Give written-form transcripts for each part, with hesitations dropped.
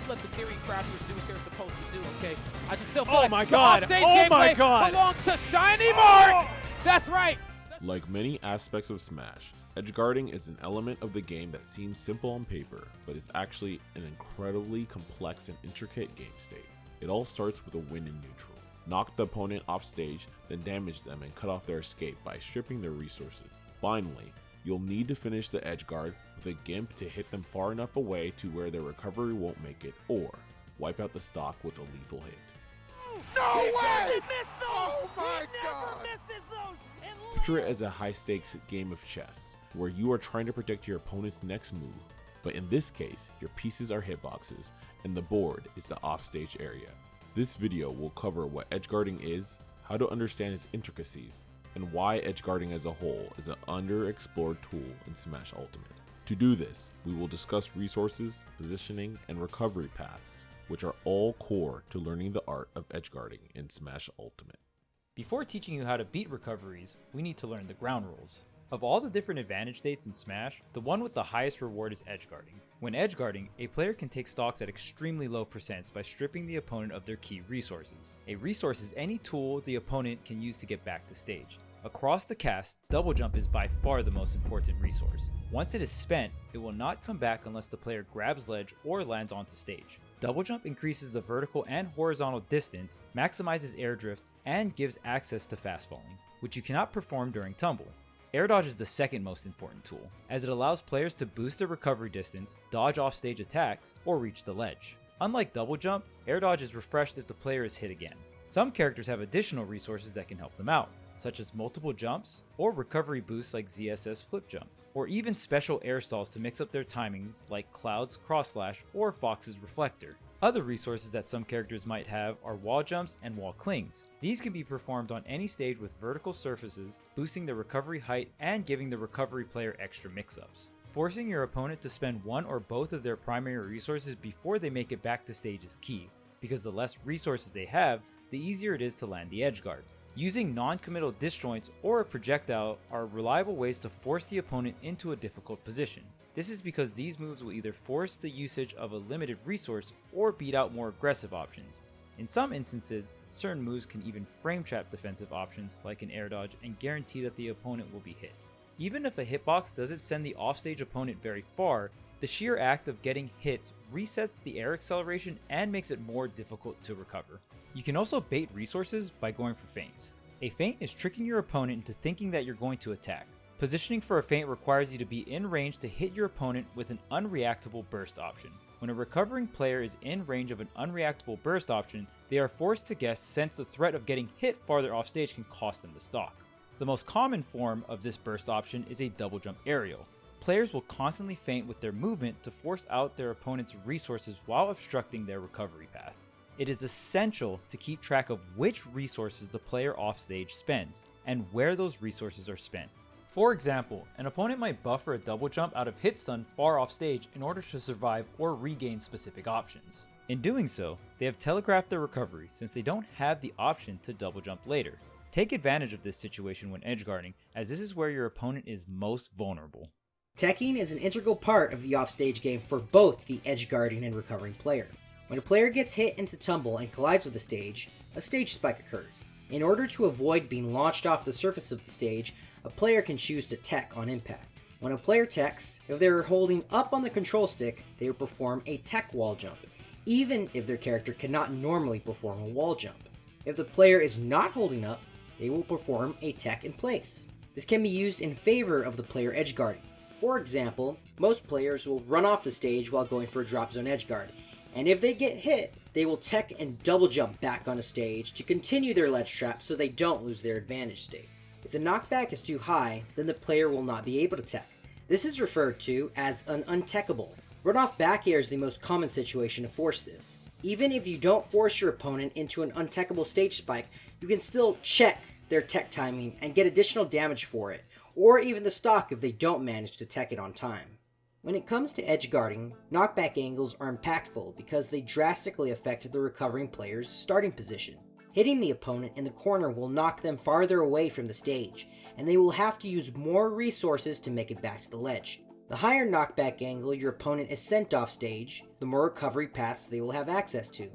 let the theory crafters do what they're supposed to do, okay? I just still feel Oh like my the God. offstage Oh my gameplay God. belongs to Shiny Mark! That's right! Like many aspects of Smash, edgeguarding is an element of the game that seems simple on paper, but is actually an incredibly complex and intricate game state. It all starts with a win in neutral. Knock the opponent off stage, then damage them and cut off their escape by stripping their resources. Finally, you'll need to finish the edgeguard with a gimp to hit them far enough away to where their recovery won't make it, or wipe out the stock with a lethal hit. No way! Oh my God! Picture it as a high-stakes game of chess, where you are trying to predict your opponent's next move, but in this case, your pieces are hitboxes, and the board is the offstage area. This video will cover what edgeguarding is, how to understand its intricacies, and why edgeguarding as a whole is an underexplored tool in Smash Ultimate. To do this, we will discuss resources, positioning, and recovery paths, which are all core to learning the art of edgeguarding in Smash Ultimate. Before teaching you how to beat recoveries, we need to learn the ground rules. Of all the different advantage states in Smash, the one with the highest reward is edgeguarding. When edgeguarding, a player can take stocks at extremely low percents by stripping the opponent of their key resources. A resource is any tool the opponent can use to get back to stage. Across the cast, double jump is by far the most important resource. Once it is spent, it will not come back unless the player grabs ledge or lands onto stage. Double jump increases the vertical and horizontal distance, maximizes air drift, and gives access to fast falling, which you cannot perform during tumble. Air dodge is the second most important tool, as it allows players to boost their recovery distance, dodge offstage attacks, or reach the ledge. Unlike double jump, air dodge is refreshed if the player is hit again. Some characters have additional resources that can help them out, such as multiple jumps, or recovery boosts like ZSS flip jump, or even special air stalls to mix up their timings like Cloud's cross slash or Fox's reflector. Other resources that some characters might have are wall jumps and wall clings. These can be performed on any stage with vertical surfaces, boosting the recovery height and giving the recovery player extra mix-ups. Forcing your opponent to spend one or both of their primary resources before they make it back to stage is key, because the less resources they have, the easier it is to land the edgeguard. Using non-committal disjoints or a projectile are reliable ways to force the opponent into a difficult position. This is because these moves will either force the usage of a limited resource or beat out more aggressive options. In some instances, certain moves can even frame trap defensive options like an air dodge and guarantee that the opponent will be hit. Even if a hitbox doesn't send the offstage opponent very far, the sheer act of getting hits resets the air acceleration and makes it more difficult to recover. You can also bait resources by going for feints. A feint is tricking your opponent into thinking that you're going to attack. Positioning for a feint requires you to be in range to hit your opponent with an unreactable burst option. When a recovering player is in range of an unreactable burst option, they are forced to guess since the threat of getting hit farther off stage can cost them the stock. The most common form of this burst option is a double jump aerial. Players will constantly feint with their movement to force out their opponent's resources while obstructing their recovery path. It is essential to keep track of which resources the player offstage spends, and where those resources are spent. For example, an opponent might buffer a double jump out of hit stun far off stage in order to survive or regain specific options. In doing so, they have telegraphed their recovery since they don't have the option to double jump later. Take advantage of this situation when edgeguarding, as this is where your opponent is most vulnerable. Teching is an integral part of the offstage game for both the edgeguarding and recovering player. When a player gets hit into tumble and collides with the stage, a stage spike occurs. In order to avoid being launched off the surface of the stage, a player can choose to tech on impact. When a player techs, if they're holding up on the control stick, they will perform a tech wall jump, even if their character cannot normally perform a wall jump. If the player is not holding up, they will perform a tech in place. This can be used in favor of the player edgeguarding. For example, most players will run off the stage while going for a drop zone edgeguard, and if they get hit, they will tech and double jump back on a stage to continue their ledge trap so they don't lose their advantage state. If the knockback is too high, then the player will not be able to tech. This is referred to as an untechable. Run-off back air is the most common situation to force this. Even if you don't force your opponent into an untechable stage spike, you can still check their tech timing and get additional damage for it, or even the stock if they don't manage to tech it on time. When it comes to edgeguarding, knockback angles are impactful because they drastically affect the recovering player's starting position. Hitting the opponent in the corner will knock them farther away from the stage, and they will have to use more resources to make it back to the ledge. The higher knockback angle your opponent is sent off stage, the more recovery paths they will have access to.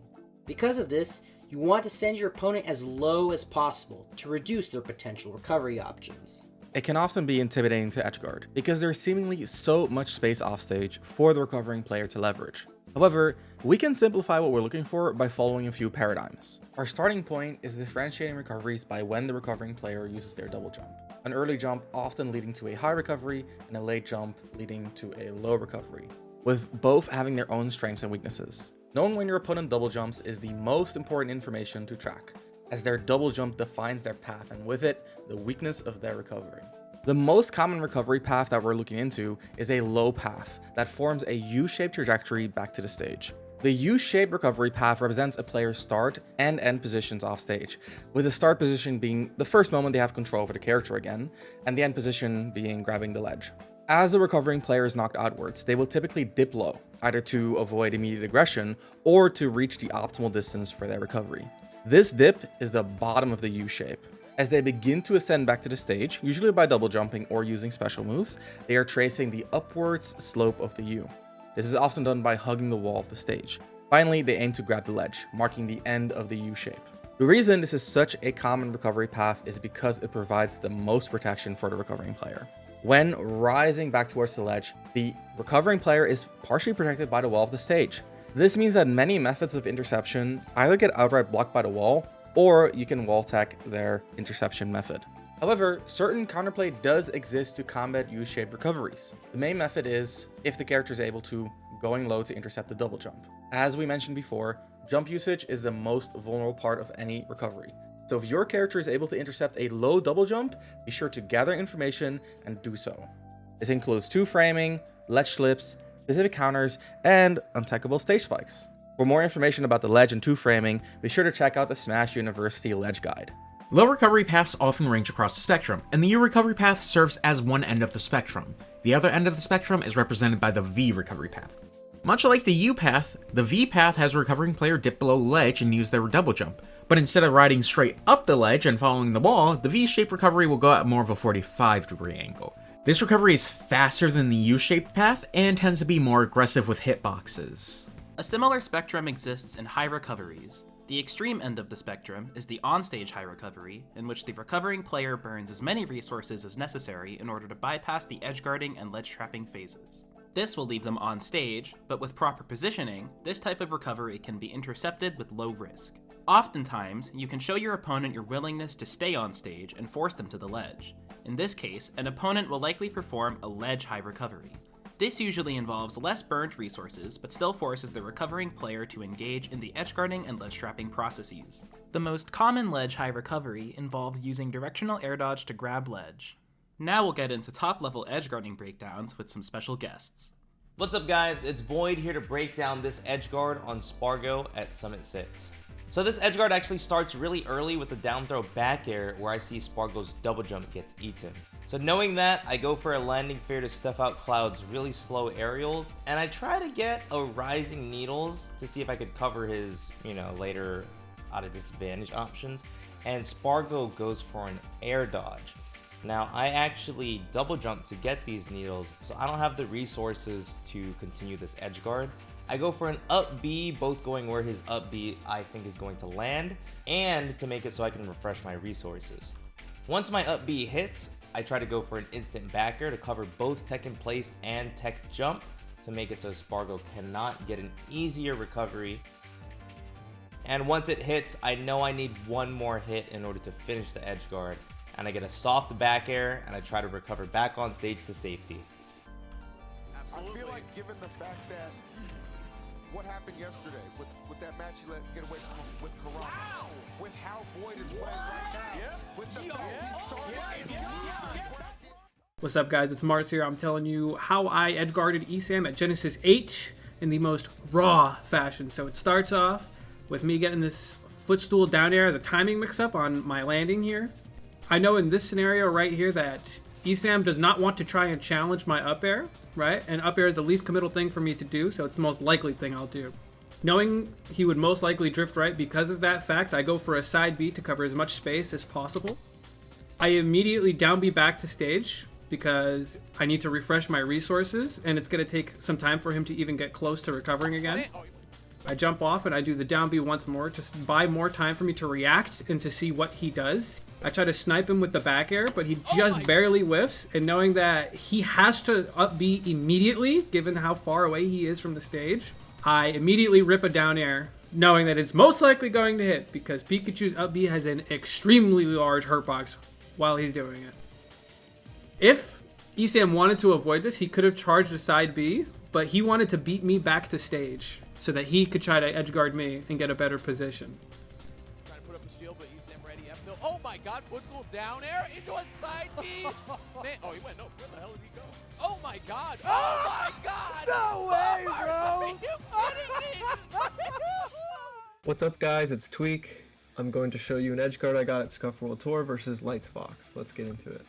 Because of this, you want to send your opponent as low as possible to reduce their potential recovery options. It can often be intimidating to edgeguard because there's seemingly so much space offstage for the recovering player to leverage. However, we can simplify what we're looking for by following a few paradigms. Our starting point is differentiating recoveries by when the recovering player uses their double jump. An early jump often leading to a high recovery and a late jump leading to a low recovery, with both having their own strengths and weaknesses. Knowing when your opponent double jumps is the most important information to track, as their double jump defines their path and with it, the weakness of their recovery. The most common recovery path that we're looking into is a low path that forms a U-shaped trajectory back to the stage. The U-shaped recovery path represents a player's start and end positions off stage, with the start position being the first moment they have control over the character again, and the end position being grabbing the ledge. As the recovering player is knocked outwards, they will typically dip low, either to avoid immediate aggression or to reach the optimal distance for their recovery. This dip is the bottom of the U-shape. As they begin to ascend back to the stage, usually by double jumping or using special moves, they are tracing the upwards slope of the U. This is often done by hugging the wall of the stage. Finally, they aim to grab the ledge, marking the end of the U-shape. The reason this is such a common recovery path is because it provides the most protection for the recovering player. When rising back towards the ledge, the recovering player is partially protected by the wall of the stage. This means that many methods of interception either get outright blocked by the wall, or you can wall tech their interception method. However, certain counterplay does exist to combat U-shaped recoveries. The main method is if the character is able to going low to intercept the double jump. As we mentioned before, jump usage is the most vulnerable part of any recovery. So if your character is able to intercept a low double jump, be sure to gather information and do so. This includes two framing, ledge slips, specific counters, and untechable stage spikes. For more information about the ledge and two framing, be sure to check out the Smash University Ledge Guide. Low recovery paths often range across the spectrum, and the U recovery path serves as one end of the spectrum. The other end of the spectrum is represented by the V recovery path. Much like the U path, the V path has a recovering player dip below ledge and use their double jump. But instead of riding straight up the ledge and following the wall, the V-shaped recovery will go at more of a 45-degree angle. This recovery is faster than the U-shaped path and tends to be more aggressive with hitboxes. A similar spectrum exists in high recoveries. The extreme end of the spectrum is the onstage high recovery, in which the recovering player burns as many resources as necessary in order to bypass the edgeguarding and ledge trapping phases. This will leave them on stage, but with proper positioning, this type of recovery can be intercepted with low risk. Oftentimes, you can show your opponent your willingness to stay on stage and force them to the ledge. In this case, an opponent will likely perform a ledge high recovery. This usually involves less burnt resources, but still forces the recovering player to engage in the edgeguarding and ledge trapping processes. The most common ledge high recovery involves using directional air dodge to grab ledge. Now we'll get into top-level edgeguarding breakdowns with some special guests. What's up guys, it's VoiD here to break down this edgeguard on Spargo at Summit 6. So this edgeguard actually starts really early with the down throw back air where I see Spargo's double jump gets eaten. So knowing that, I go for a landing fair to stuff out Cloud's really slow aerials, and I try to get a rising needles to see if I could cover his, later out of disadvantage options, and Spargo goes for an air dodge. Now, I actually double jump to get these needles, so I don't have the resources to continue this edgeguard. I go for an up B, both going where his up B I think is going to land, and to make it so I can refresh my resources. Once my up B hits, I try to go for an instant backer to cover both tech in place and tech jump to make it so Spargo cannot get an easier recovery. And once it hits, I know I need one more hit in order to finish the edgeguard, and I get a soft back air and I try to recover back on stage to safety. Absolutely. I feel like given the fact that what happened yesterday with that match you let get away from with Karan, wow, with how VoiD is playing right now, yeah, with the fact he started What's up guys, it's Mars here. I'm telling you how I edgeguarded ESAM at Genesis 8 in the most raw fashion. So it starts off with me getting this footstool down air as a timing mix-up on my landing here. I know in this scenario right here that ESAM does not want to try and challenge my up air, right? And up air is the least committal thing for me to do, so it's the most likely thing I'll do. Knowing he would most likely drift right because of that fact, I go for a side B to cover as much space as possible. I immediately down B back to stage because I need to refresh my resources, and it's going to take some time for him to even get close to recovering again. I jump off and I do the down B once more, just buy more time for me to react and to see what he does. I try to snipe him with the back air, but he just barely whiffs, and knowing that he has to up B immediately, given how far away he is from the stage, I immediately rip a down air, knowing that it's most likely going to hit, because Pikachu's up B has an extremely large hurt box while he's doing it. If ESAM wanted to avoid this, he could have charged a side B, but he wanted to beat me back to stage so that he could try to edgeguard me and get a better position. Trying to put up a shield, but ESAM ready. F-tilt. Oh my god, puts a little down air into a side B. Man, oh, he went, no, where the hell did he go? Oh my god. Oh my god. No way, bro. Are you kidding me? What's up, guys? It's Tweek. I'm going to show you an edgeguard I got at Scuff World Tour versus Lights Fox. Let's get into it.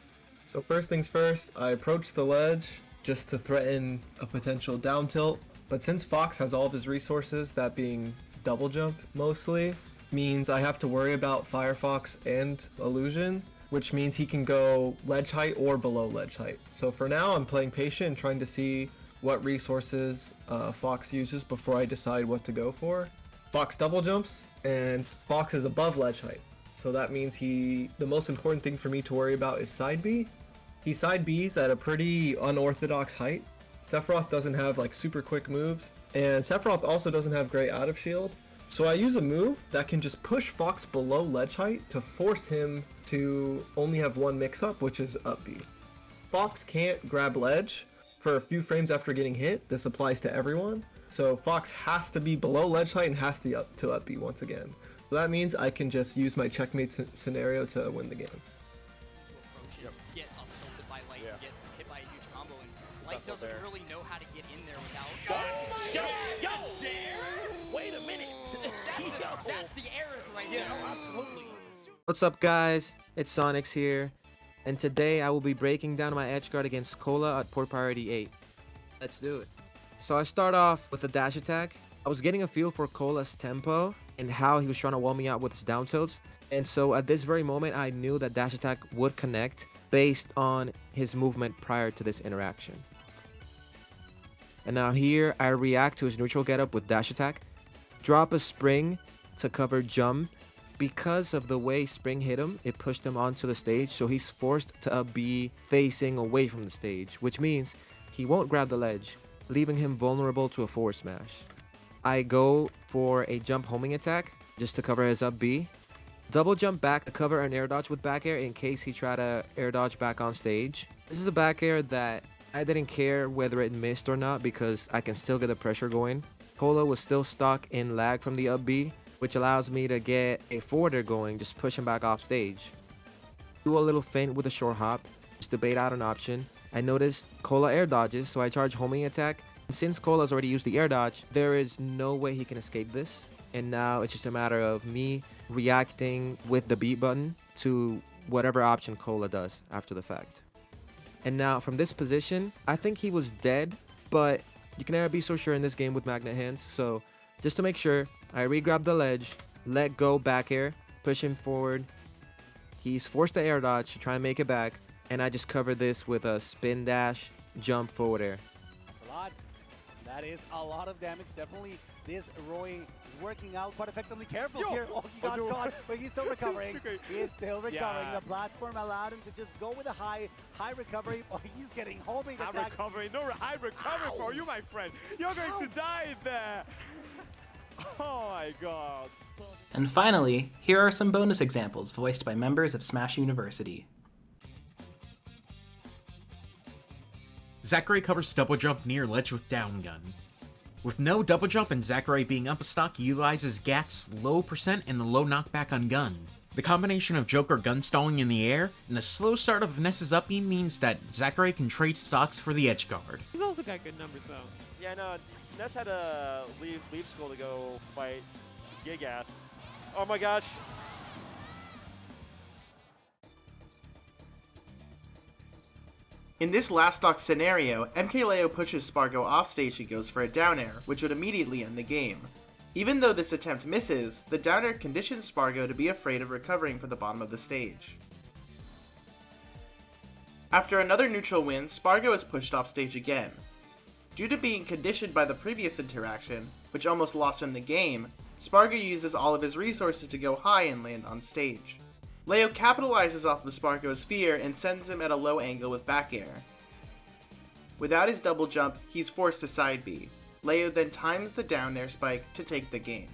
So first things first, I approach the ledge just to threaten a potential down tilt. But since Fox has all of his resources, that being double jump mostly, means I have to worry about Firefox and Illusion, which means he can go ledge height or below ledge height. So for now, I'm playing patient and trying to see what resources Fox uses before I decide what to go for. Fox double jumps, and Fox is above ledge height. So that means the most important thing for me to worry about is side B. He side B's at a pretty unorthodox height. Sephiroth doesn't have like super quick moves, and Sephiroth also doesn't have great out of shield. So I use a move that can just push Fox below ledge height to force him to only have one mix-up, which is up B. Fox can't grab ledge for a few frames after getting hit. This applies to everyone. So Fox has to be below ledge height and has to up B once again. So that means I can just use my checkmate scenario to win the game. Get up tilted by Light, get hit by a huge combo, and Light doesn't really know how to get in there without. Yo, wait a minute. That's the error right there. Absolutely. What's up, guys? It's Sonix here, and today I will be breaking down my edgeguard against Cola at port priority 8. Let's do it. So I start off with a dash attack. I was getting a feel for Cola's tempo and how he was trying to wall me out with his down tilts, and so at this very moment I knew that dash attack would connect based on his movement prior to this interaction. And now here I react to his neutral getup with dash attack, drop a spring to cover jump. Because of the way spring hit him, it pushed him onto the stage, so he's forced to be facing away from the stage, which means he won't grab the ledge, leaving him vulnerable to a forward smash. I go for a jump homing attack just to cover his up B. Double jump back to cover an air dodge with back air in case he tried to air dodge back on stage. This is a back air that I didn't care whether it missed or not because I can still get the pressure going. Cola was still stuck in lag from the up B, which allows me to get a forward air going, just push him back off stage. Do a little feint with a short hop just to bait out an option. I noticed Cola air dodges, so I charge homing attack. And since Cola's already used the air dodge, there is no way he can escape this. And now it's just a matter of me reacting with the beat button to whatever option Cola does after the fact. And now from this position, I think he was dead, but you can never be so sure in this game with magnet hands. So just to make sure, I re-grab the ledge, let go back air, push him forward. He's forced to air dodge to try and make it back, and I just cover this with a spin dash, jump forward air. That's a lot. That is a lot of damage. Definitely this Roy is working out quite effectively. Careful here. Oh, he got caught, but he's still recovering. He is still recovering. The platform allowed him to just go with a high recovery. Oh, he's getting homing attack. High recovery. No high recovery for you, my friend. You're going to die there. Oh my god. And finally, here are some bonus examples voiced by members of Smash University. Zachary covers double jump near ledge with down gun. With no double jump and Zachary being up a stock, he utilizes Gat's low percent and the low knockback on gun. The combination of Joker gun stalling in the air and the slow start of Ness's up B means that Zachary can trade stocks for the edgeguard. He's also got good numbers though. Yeah, no, Ness had to leave school to go fight Gigas. Oh my gosh. In this last stock scenario, MKLeo pushes Spargo off stage and goes for a down air, which would immediately end the game. Even though this attempt misses, the down air conditions Spargo to be afraid of recovering from the bottom of the stage. After another neutral win, Spargo is pushed off stage again. Due to being conditioned by the previous interaction, which almost lost him the game, Spargo uses all of his resources to go high and land on stage. Leo capitalizes off of Spargo's fear and sends him at a low angle with back air. Without his double jump, he's forced to side B. Leo then times the down air spike to take the game.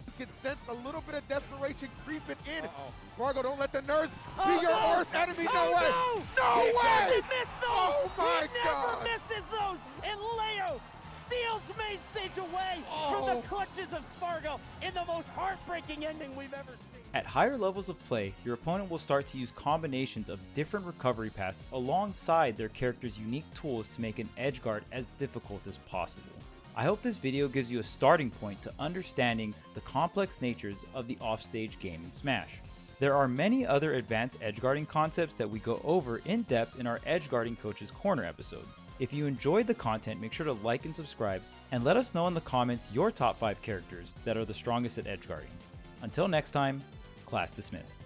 You can sense a little bit of desperation creeping in. Spargo, don't let the nerves be your worst enemy. No way! No way! Oh my God! He never misses those, and Leo steals main stage away from the clutches of Spargo in the most heartbreaking ending we've ever seen. At higher levels of play, your opponent will start to use combinations of different recovery paths alongside their character's unique tools to make an edgeguard as difficult as possible. I hope this video gives you a starting point to understanding the complex natures of the offstage game in Smash. There are many other advanced edgeguarding concepts that we go over in depth in our Edgeguarding Coach's Corner episode. If you enjoyed the content, make sure to like and subscribe, and let us know in the comments your top 5 characters that are the strongest at edgeguarding. Until next time, class dismissed.